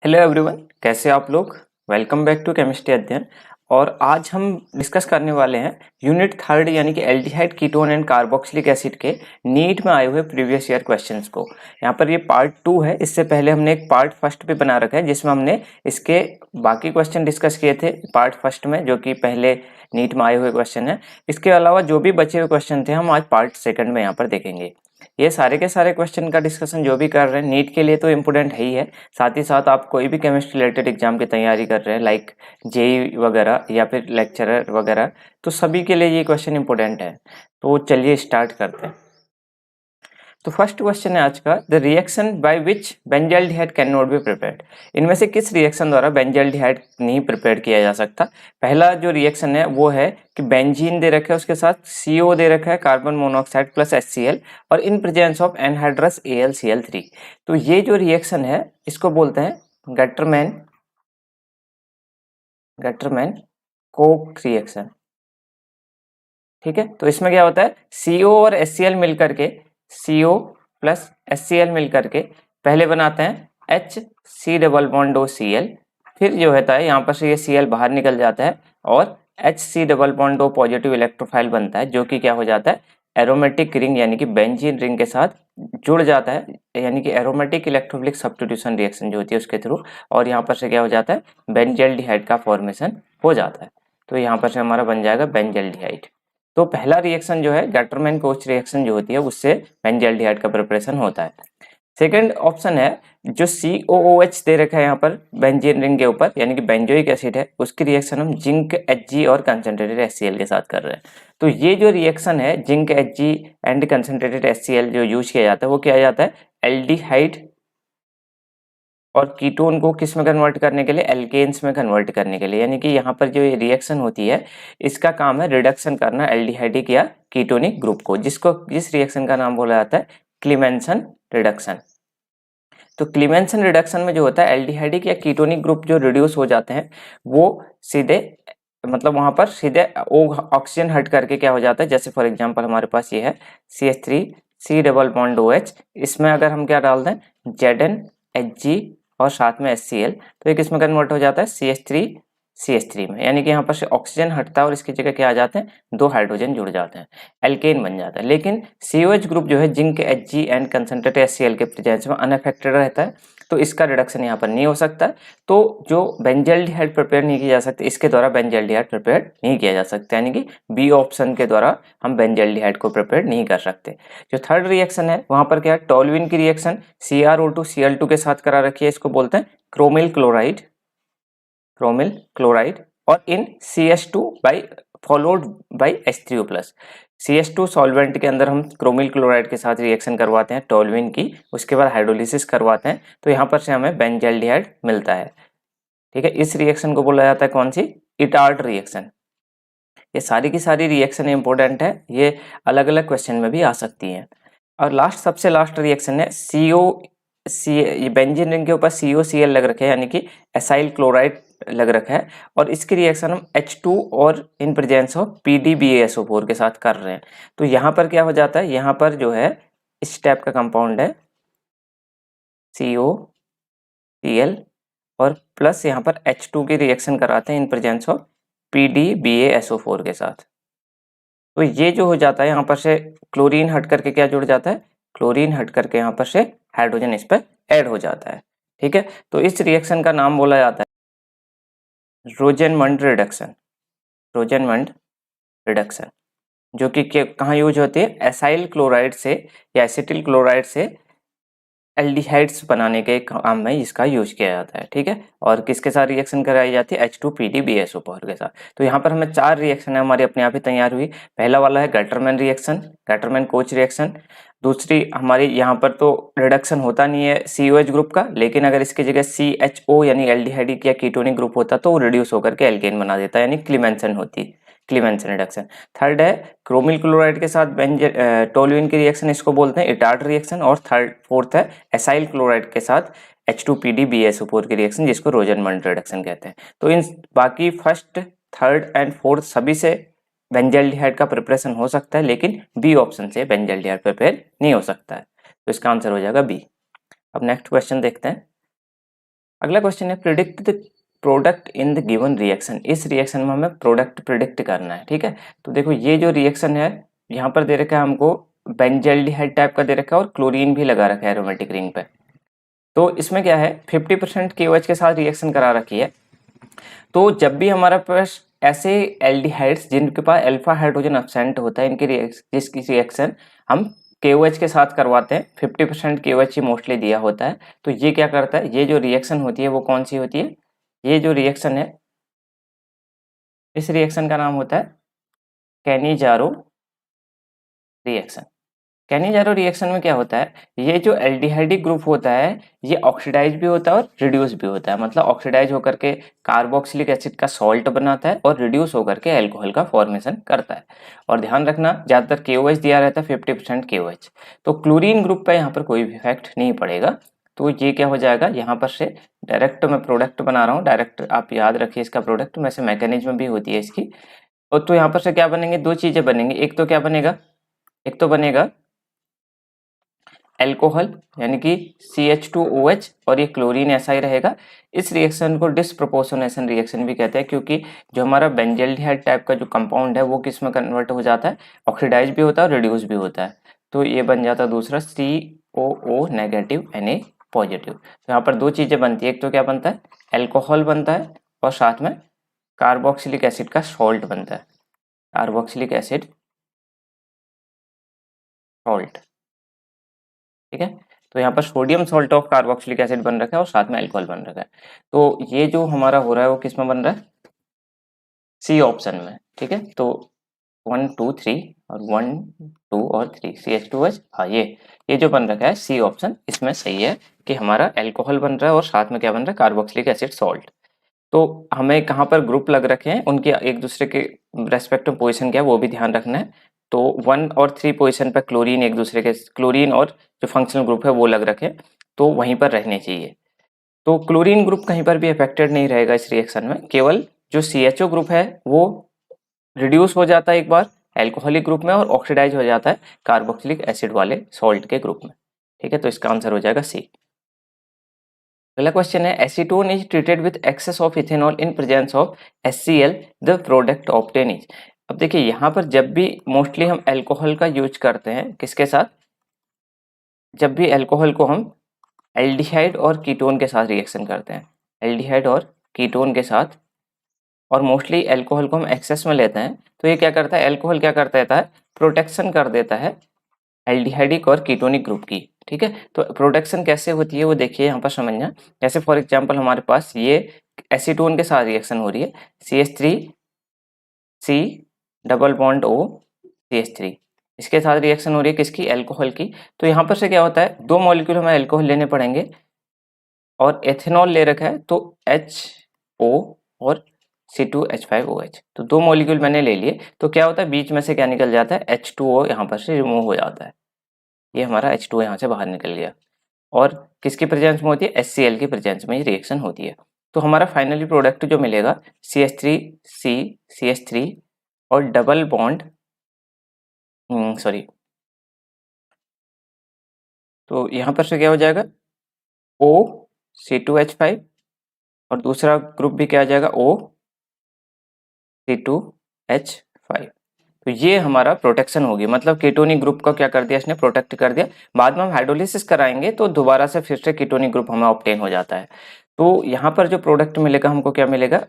Hello everyone, कैसे आप लोग। वेलकम बैक टू केमिस्ट्री अध्ययन। और आज हम डिस्कस करने वाले हैं यूनिट थर्ड यानी कि aldehyde ketone and carboxylic acid के नीट में आए हुए प्रीवियस ईयर क्वेश्चंस को। यहाँ पर ये पार्ट 2 है। इससे पहले हमने एक पार्ट फर्स्ट भी बना रखा है जिसमें हमने इसके बाकी क्वेश्चन डिस्कस किए थे पार्ट फर्स्ट में, जो कि पहले नीट में आए हुए क्वेश्चन है। इसके अलावा जो भी बचे हुए क्वेश्चन थे हम आज पार्ट सेकंड में यहाँ पर देखेंगे। ये सारे के सारे क्वेश्चन का डिस्कशन जो भी कर रहे हैं नीट के लिए तो इम्पोर्टेंट है ही है, साथ ही साथ आप कोई भी केमिस्ट्री रिलेटेड एग्जाम की तैयारी कर रहे हैं लाइक जेई वगैरह या फिर लेक्चरर वगैरह, तो सभी के लिए ये क्वेश्चन इंपॉर्टेंट है। तो चलिए स्टार्ट करते हैं। तो फर्स्ट क्वेश्चन है आज का, the reaction by which benzaldehyde can not be prepared. इनमें से किस रिएक्शन द्वारा बेंजल्डिहाइड नहीं प्रिपेयर किया जा सकता। पहला जो रिएक्शन है वो है कि बेंजीन दे रखा है, उसके साथ CO दे रखा है, कार्बन मोनोऑक्साइड प्लस HCl, और इन प्रेजेंस ऑफ एनहाइड्रस AlCl3। तो ये जो रिएक्शन है इसको बोलते हैं गटरमैन कोक रिएक्शन। ठीक है, तो इसमें क्या होता है, CO और HCl मिलकर के, CO प्लस HCl मिलकर के पहले बनाते हैं HC double bond O Cl। फिर जो होता है यहाँ पर से ये Cl बाहर निकल जाता है और HC double bond O positive electrophile बनता है, जो कि क्या हो जाता है, एरोमेटिक रिंग यानी कि बेंजीन रिंग के साथ जुड़ जाता है, यानी कि एरोमेटिक इलेक्ट्रोफिलिक सब्स्टिट्यूशन रिएक्शन जो होती है उसके थ्रू, और यहाँ पर से क्या हो जाता है, बेंजल्डिहाइड का फॉर्मेशन हो जाता है। तो यहाँ पर से हमारा बन जाएगा बेंजल्डिहाइड। तो पहला रिएक्शन जो है गटरमैन कोच रिएक्शन जो होती है उससे बेंजल्डिहाइड का प्रिपरेशन होता है। सेकंड ऑप्शन है जो COOH दे रखा है यहाँ पर बेंजीन रिंग के ऊपर, यानी कि बेंजोइक एसिड है, उसकी रिएक्शन हम जिंक Hg और कंसंट्रेटेड HCl के साथ कर रहे हैं। तो ये जो रिएक्शन है zinc Hg and concentrated HCl जो यूज किया जाता है वो किया जाता है एल्डिहाइड और कीटोन को किस में कन्वर्ट करने के लिए, एल्केन्स में कन्वर्ट करने के लिए। यानी कि यहाँ पर जो ये रिएक्शन होती है इसका काम है रिडक्शन करना एल्डिहाइडिक या कीटोनिक ग्रुप को, जिस रिएक्शन का नाम बोला जाता है क्लीमेंसन रिडक्शन। तो क्लीमेंसन रिडक्शन में जो होता है एल्डिहाइडिक या कीटोनिक ग्रुप जो रिड्यूस हो जाते हैं वो सीधे, मतलब वहां पर सीधे ऑक्सीजन हट करके क्या हो जाता है, जैसे फॉर एग्जांपल हमारे पास ये है CH3 C double bond OH, इसमें अगर हम क्या डाल दें ZnHg और साथ में HCl, तो ये किसमें कन्वर्ट हो जाता है CH3 में, यानी कि यहाँ पर से ऑक्सीजन हटता है और इसकी जगह क्या आ जाते हैं, 2 हाइड्रोजन जुड़ जाते हैं, एल्केन बन जाता है। लेकिन COH ग्रुप जो है zinc Hg and concentrated HCl के प्रेजेंस में अनअफेक्टेड रहता है, तो इसका रिडक्शन यहाँ पर नहीं हो सकता। तो जो बेंजल्डिहाइड प्रिपेयर नहीं किया जा सकता, इसके द्वारा बेंजल्डिहाइड प्रिपेयर नहीं किया जा सकता, यानी कि बी ऑप्शन के द्वारा हम बेंजल्डिहाइड को प्रिपेयर नहीं कर सकते। जो थर्ड रिएक्शन है वहां पर क्या है, टोल्यूइन की रिएक्शन CrO2 Cl2 के साथ करा रखी है, इसको बोलते हैं क्रोमिल क्लोराइड, और इन CH2 by followed by H3O+। CH2 solvent के अंदर हम क्रोमिल क्लोराइड के साथ रिएक्शन करवाते हैं टोल्यूइन की, उसके बाद हाइड्रोलिसिस करवाते हैं, तो यहाँ पर से हमें बेंजल्डिहाइड मिलता है। ठीक है, इस रिएक्शन को बोला जाता है कौन सी, इटार्ट रिएक्शन। ये सारी की सारी रिएक्शन इंपॉर्टेंट है, ये अलग अलग क्वेश्चन में भी आ सकती हैं। और सबसे लास्ट रिएक्शन है ये बेंजीन रिंग के ऊपर COCl लग रखे हैं, यानी कि एसाइल क्लोराइड लग रखा है, और इसकी रिएक्शन हम H2 और इन प्रेजेंस ऑफ PDBaSO4 के साथ कर रहे हैं। तो यहाँ पर क्या हो जाता है, यहाँ पर जो है इस टाइप का कंपाउंड है COCl और प्लस यहाँ पर H2 की रिएक्शन कराते हैं इन प्रेजेंस ऑफ PDBaSO4 के साथ। तो ये जो हो जाता है यहाँ पर से क्लोरीन हट करके क्या जुड़ जाता है, क्लोरीन हट करके यहाँ पर से हाइड्रोजन इस पर ऐड हो जाता है। ठीक है, तो इस रिएक्शन का नाम बोला जाता है रोजेनमंड रिडक्शन, जो कि कहाँ यूज होती है, एसाइल क्लोराइड से या एसिटिल क्लोराइड से एल्डिहाइड्स बनाने के काम में इसका यूज किया जाता है। ठीक है, और किसके साथ रिएक्शन कराई जाती है, H2PDBaSO4 के साथ। तो यहाँ पर हमें 4 रिएक्शन है हमारी अपने आप ही तैयार हुई। पहला वाला है गटरमैन कोच रिएक्शन। दूसरी हमारी यहाँ पर तो रिडक्शन होता नहीं है COH ग्रुप का, लेकिन अगर इसकी जगह CHO यानी एल्डिहाइडिक या कीटोनिक ग्रुप होता तो वो रिड्यूस होकर के एल्केन बना देता है, यानी क्लीमेंसन रिडक्शन। थर्ड है क्रोमिल क्लोराइड के साथ टोल्यूइन की रिएक्शन, इसको बोलते हैं इटार्ट रिएक्शन। और फोर्थ है एसाइल क्लोराइड के साथ H2PDBaSO4 की रिएक्शन, जिसको रोजेनमंड रिडक्शन कहते हैं। तो इन बाकी फर्स्ट, थर्ड एंड फोर्थ सभी से बेंजल्डिहाइड का प्रिपरेशन हो सकता है, लेकिन बी ऑप्शन से बेंजल्डिहाइड प्रिपेयर नहीं हो सकता है। तो इसका आंसर हो जाएगा बी। अब नेक्स्ट क्वेश्चन देखते हैं। अगला क्वेश्चन है predict the product in the given reaction. इस रिएक्शन में हमें प्रोडक्ट प्रिडिक्ट करना है, ठीक है। तो देखो ये जो रिएक्शन है यहाँ पर दे रखा है हमको बेंजल्डिहाइड टाइप का दे रखा है और क्लोरीन भी लगा रखा है एरोमेटिक रिंग पे। तो इसमें क्या है 50% KOH के साथ रिएक्शन करा रखी है। तो जब भी हमारा पास ऐसे एल्डिहाइड्स जिनके पास अल्फा हाइड्रोजन एब्सेंट होता है इनकी जिसकी रिएक्शन हम KOH के साथ करवाते हैं, 50% KOH ही मोस्टली दिया होता है। तो ये क्या करता है, ये जो रिएक्शन होती है वो कौन सी होती है, ये जो रिएक्शन है इस रिएक्शन का नाम होता है कैनिजारो रिएक्शन। कैनिजारो रिएक्शन में क्या होता है, ये जो एल्डिहाइडिक ग्रुप होता है ये ऑक्सीडाइज भी होता है और रिड्यूस भी होता है। मतलब ऑक्सीडाइज होकर के कार्बोक्सिलिक एसिड का सॉल्ट बनाता है और रिड्यूस होकर के अल्कोहल का फॉर्मेशन करता है। और ध्यान रखना ज्यादातर KOH दिया रहता है 50% KOH। तो क्लोरीन ग्रुप पे यहाँ पर कोई भी इफेक्ट नहीं पड़ेगा। तो ये क्या हो जाएगा, यहाँ पर से डायरेक्ट मैं प्रोडक्ट बना रहा हूँ, डायरेक्ट आप याद रखिए इसका प्रोडक्ट वैसे मैकेनिज्म भी होती है इसकी। और तो यहाँ पर से क्या बनेंगे, दो चीजें बनेंगी। एक तो क्या बनेगा, एक तो बनेगा एल्कोहल यानी कि CH2OH और ये क्लोरीन ऐसा ही रहेगा। इस रिएक्शन को डिस्प्रोपोर्शनेशन रिएक्शन भी कहते हैं क्योंकि जो हमारा बेंजल्डिहाइड टाइप का जो कंपाउंड है वो किस में कन्वर्ट हो जाता है, ऑक्सीडाइज भी होता है और रिड्यूस भी होता है। तो ये बन जाता है दूसरा COO नेगेटिव Na पॉजिटिव। तो यहाँ पर दो चीजें बनती है, एक तो क्या बनता है एल्कोहल बनता है और साथ में कार्बोक्सिलिक एसिड का सॉल्ट बनता है, कार्बोक्सिलिक एसिड सॉल्ट, ठीक है। तो यहाँ पर sodium salt of carboxylic acid बन रखा है और साथ में अल्कोहल बन रखा है। तो ये जो हमारा हो रहा है वो किस में बन रहा है, सी ऑप्शन में, ठीक है। तो 1 2 3 और 1 2 और 3 CH2H, हाँ ये जो बन रखा है सी ऑप्शन इसमें सही है कि हमारा अल्कोहल बन रहा है और साथ में क्या बन रहा है कार्बोक्सिलिक एसिड सॉल्ट। तो हमें कहाँ पर ग्रुप लग रखे हैं उनके एक दूसरे के रेस्पेक्टिव पोजीशन क्या है वो भी ध्यान रखना है। तो 1 और 3 पोजीशन पर क्लोरीन एक दूसरे के, क्लोरीन और जो फंक्शनल ग्रुप है वो लग रखे, तो वहीं पर रहने चाहिए। तो क्लोरीन ग्रुप कहीं पर भी अफेक्टेड नहीं रहेगा इस रिएक्शन में, केवल जो CHO ग्रुप है वो रिड्यूस हो जाता है एक बार एल्कोहलिक ग्रुप में और ऑक्सीडाइज हो जाता है कार्बोक्सिलिक एसिड वाले सॉल्ट के ग्रुप में, ठीक है। तो इसका आंसर हो जाएगा सी। अगला क्वेश्चन है acetone is treated with excess of ethanol in presence of HCl, the product obtain is. अब देखिए यहाँ पर जब भी मोस्टली हम अल्कोहल का यूज करते हैं किसके साथ, जब भी अल्कोहल को हम एल्डिहाइड और कीटोन के साथ रिएक्शन करते हैं, एल्डिहाइड और कीटोन के साथ, और मोस्टली अल्कोहल को हम एक्सेस में लेते हैं, तो ये क्या करता है, अल्कोहल क्या कर देता है, प्रोटेक्शन कर देता है एल्डिहाइडिक और कीटोनिक ग्रुप की, ठीक है। तो प्रोटेक्शन कैसे होती है वो देखिए यहाँ पर समझना। जैसे फॉर एग्जांपल हमारे पास ये एसीटोन के साथ रिएक्शन हो रही है, CH3C double bond O CH3, इसके साथ रिएक्शन हो रही है किसकी, अल्कोहल की। तो यहाँ पर से क्या होता है, दो मॉलिक्यूल हमें अल्कोहल लेने पड़ेंगे और एथेनॉल ले रखा है तो HO और C2H5OH, तो दो मॉलिक्यूल मैंने ले लिए। तो क्या होता है बीच में से क्या निकल जाता है, H2O यहाँ पर से रिमूव हो जाता है, ये हमारा H2O यहाँ से बाहर निकल गया। और किसकी प्रेजेंस में होती है, HCl की प्रेजेंस में ये रिएक्शन होती है। तो हमारा फाइनली प्रोडक्ट जो मिलेगा CH3C CH3 और डबल बॉन्ड सॉरी, तो यहाँ पर से क्या हो जाएगा O C2H5 और दूसरा ग्रुप भी क्या आ जाएगा O C2H5। तो ये हमारा प्रोटेक्शन होगी, मतलब कीटोनिक ग्रुप का क्या कर दिया इसने, प्रोटेक्ट कर दिया। बाद में हम हाइड्रोलिसिस कराएंगे तो दोबारा से फिर से कीटोनिक ग्रुप हमें ऑब्टेन हो जाता है। तो यहाँ पर जो प्रोडक्ट मिलेगा हमको क्या मिलेगा,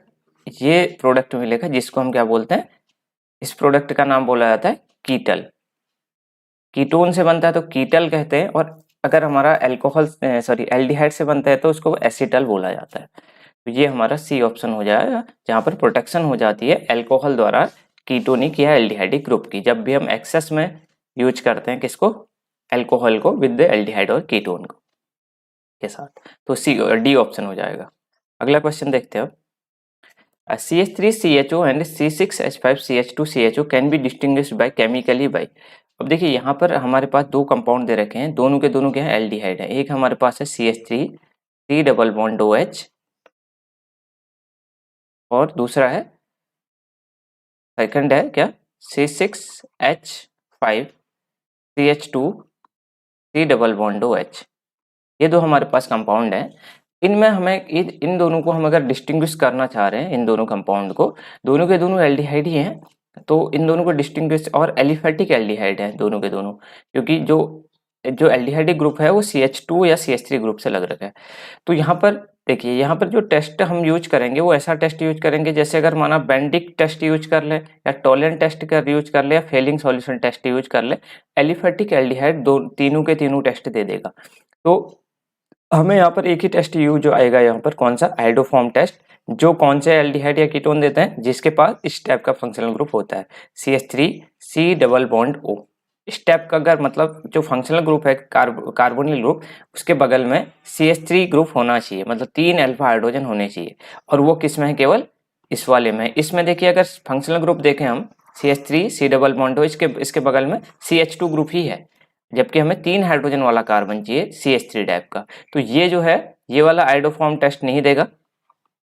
ये प्रोडक्ट मिलेगा जिसको हम क्या बोलते हैं, इस प्रोडक्ट का नाम बोला जाता है कीटल। कीटोन से बनता है तो कीटल कहते हैं, और अगर हमारा अल्कोहल सॉरी एल्डिहाइड से बनता है तो उसको एसिटल बोला जाता है। तो ये हमारा सी ऑप्शन हो जाएगा जहाँ पर प्रोटेक्शन हो जाती है अल्कोहल द्वारा कीटोनिक या एल्डिहाइडिक ग्रुप की, जब भी हम एक्सेस में यूज करते हैं किसको, अल्कोहल को विद एल्डिहाइड और कीटोन को के साथ। तो डी ऑप्शन हो जाएगा। अगला क्वेश्चन देखते हैं। CH3CHO and C6H5CH2CHO can be distinguished by chemically by. अब देखिए यहाँ पर हमारे पास दो कंपाउंड दे रखे हैं, दोनों के दोनों क्या है, एल्डिहाइड है। एक हमारे पास है CH3C डबल बॉन्ड OH और दूसरा है, सेकंड है क्या, C6H5CH2C डबल बॉन्ड OH। ये दो हमारे पास कंपाउंड है। इनमें हमें इन दोनों को हम अगर डिस्टिंग्विश करना चाह रहे हैं, इन दोनों कंपाउंड को, दोनों के दोनों एल्डिहाइड ही हैं, तो इन दोनों को डिस्टिंग्विश, और एलिफेटिक एल्डिहाइड है दोनों के दोनों, क्योंकि जो जो एल्डिहाइडिक ग्रुप है वो CH2 या CH3 ग्रुप से लग रखा है। तो यहाँ पर देखिए, यहाँ पर जो टेस्ट हम यूज करेंगे वो ऐसा टेस्ट यूज करेंगे जैसे अगर माना बेंडिक टेस्ट यूज कर ले, या टोलेंट टेस्ट कर यूज कर ले, या फेलिंग सॉल्यूशन टेस्ट यूज कर ले, एलिफेटिक एल्डिहाइड दो तीनों के तीनों टेस्ट दे देगा। तो हमें यहाँ पर एक ही टेस्ट यूज जो आएगा यहाँ पर, कौन सा, आइडोफॉर्म टेस्ट, जो कौन से एल्डिहाइड या कीटोन देते हैं जिसके पास इस टाइप का फंक्शनल ग्रुप होता है, CH3 डबल बॉन्ड O। इस टाइप का अगर मतलब जो फंक्शनल ग्रुप है कार्बोनिल ग्रुप, उसके बगल में CH3 ग्रुप होना चाहिए, मतलब 3 अल्फा हाइड्रोजन होने चाहिए, और वो किस में है, केवल इस वाले में। इसमें देखिए अगर फंक्शनल ग्रुप देखें हम, CH3 डबल बॉन्ड O, इसके बगल में CH2 ग्रुप ही है, जबकि हमें 3 हाइड्रोजन वाला कार्बन चाहिए CH3 टाइप का। तो ये जो है, ये वाला आइडोफॉर्म टेस्ट नहीं देगा,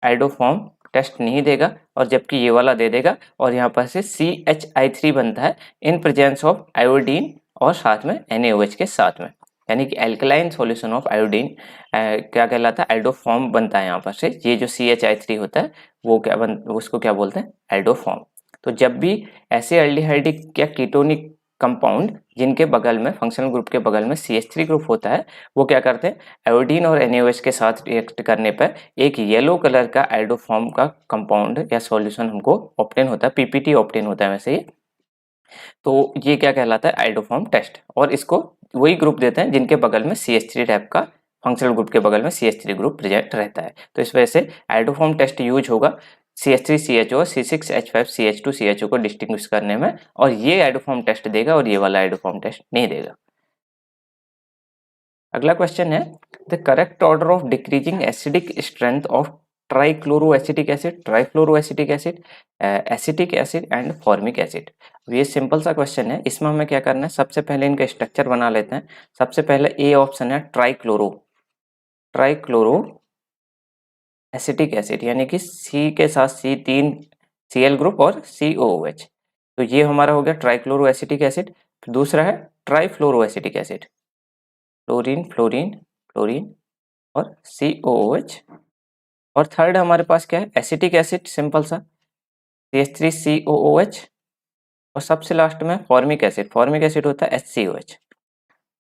आइडोफॉर्म टेस्ट नहीं देगा, और जबकि ये वाला दे देगा, और यहाँ पर से CHI3 बनता है इन प्रेजेंस ऑफ आयोडीन और साथ में NaOH के साथ में, यानी कि एल्कलाइन सॉल्यूशन ऑफ आयोडीन क्या कहलाता है, आइडोफॉर्म बनता है यहाँ पर से। ये जो CHI3 होता है वो उसको क्या बोलते हैं, आइडोफॉर्म। तो जब भी ऐसे एल्डिहाइडिक या कीटोनिक कंपाउंड जिनके बगल में, फंक्शनल ग्रुप के बगल में CH3 ग्रुप होता है, वो क्या करते हैं, आयोडीन और NaOH के साथ रिएक्ट करने पर एक येलो कलर का आइडोफॉर्म का कंपाउंड या सॉल्यूशन हमको ऑब्टेन होता है, PPT ऑब्टेन होता है वैसे ही। तो ये क्या कहलाता है, आइडोफॉर्म टेस्ट, और इसको वही ग्रुप देते हैं जिनके बगल में CH3 टाइप का, फंक्शनल ग्रुप के बगल में CH3 ग्रुप प्रेजेंट रहता है। तो इस वजह से आइडोफॉर्म टेस्ट यूज होगा CH3CHO, C6H5CH2CHO को डिस्टिंग्विश करने में, और ये आइडोफॉर्म टेस्ट देगा और ये वाला आइडोफॉर्म टेस्ट नहीं देगा। अगला क्वेश्चन है, the correct order of decreasing acidic strength of trichloroacetic acid, trifluoroacetic acid, acetic acid and formic acid. ये सिंपल सा क्वेश्चन है, इसमें हमें क्या करना है, सबसे पहले इनका स्ट्रक्चर बना लेते हैं। सबसे पहले ए ऑप्शन है ट्राइक्लोरो, ट्राइक्लोरो एसिटिक एसिड, यानी कि C के साथ C3 Cl ग्रुप और COOH, तो ये हमारा हो गया ट्राइक्लोरो एसिटिक एसिड। दूसरा है trifluoro acetic acid, fluorine fluorine fluorine और COOH। और थर्ड हमारे पास क्या है, एसिटिक एसिड, सिंपल सा CH3COOH। और सबसे लास्ट में फॉर्मिक एसिड, फॉर्मिक एसिड होता है HCOH।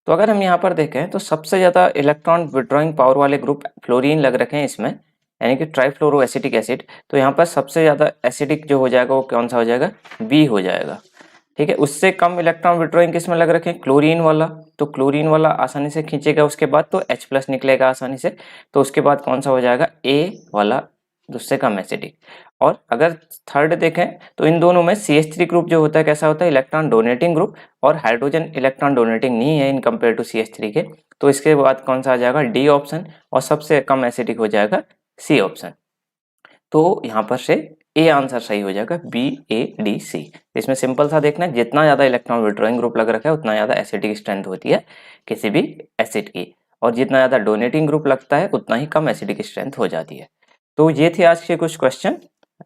तो अगर हम यहाँ पर देखें तो सबसे ज़्यादा इलेक्ट्रॉन विड्रॉइंग पावर वाले ग्रुप फ्लोरीन लग रखे हैं इसमें, यानी कि ट्राइफ्लोरो एसिटिक एसिड। तो यहाँ पर सबसे ज़्यादा एसिडिक जो हो जाएगा वो कौन सा हो जाएगा, B हो जाएगा। ठीक है, उससे कम इलेक्ट्रॉन विड्रॉइंग किस में लग रखे हैं, क्लोरीन वाला। तो क्लोरीन वाला आसानी से खींचेगा, उसके बाद तो H+ निकलेगा आसानी से, तो उसके बाद कौन सा हो जाएगा, A वाला, उससे कम एसिडिक। और अगर थर्ड देखें तो इन दोनों में CH3 ग्रुप जो होता है कैसा होता है, इलेक्ट्रॉन डोनेटिंग ग्रुप, और हाइड्रोजन इलेक्ट्रॉन डोनेटिंग नहीं है इन कंपेयर टू CH3 के। तो इसके बाद कौन सा आ जाएगा, D ऑप्शन, और सबसे कम एसिडिक हो जाएगा C ऑप्शन। तो यहाँ पर से ए आंसर सही हो जाएगा, BADC। इसमें सिंपल सा देखना है, जितना ज्यादा इलेक्ट्रॉन विड्रॉइंग ग्रुप लग रखा है उतना ज्यादा एसिडिक स्ट्रेंथ होती है किसी भी एसिड की, और जितना ज्यादा डोनेटिंग ग्रुप लगता है उतना ही कम एसिडिक स्ट्रेंथ हो जाती है। तो ये थे आज के कुछ क्वेश्चन।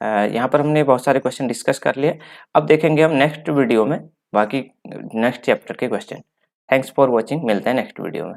यहाँ पर हमने बहुत सारे क्वेश्चन डिस्कस कर लिए। अब देखेंगे हम नेक्स्ट वीडियो में बाकी नेक्स्ट चैप्टर के क्वेश्चन। थैंक्स फॉर वॉचिंग, मिलते हैं नेक्स्ट वीडियो में।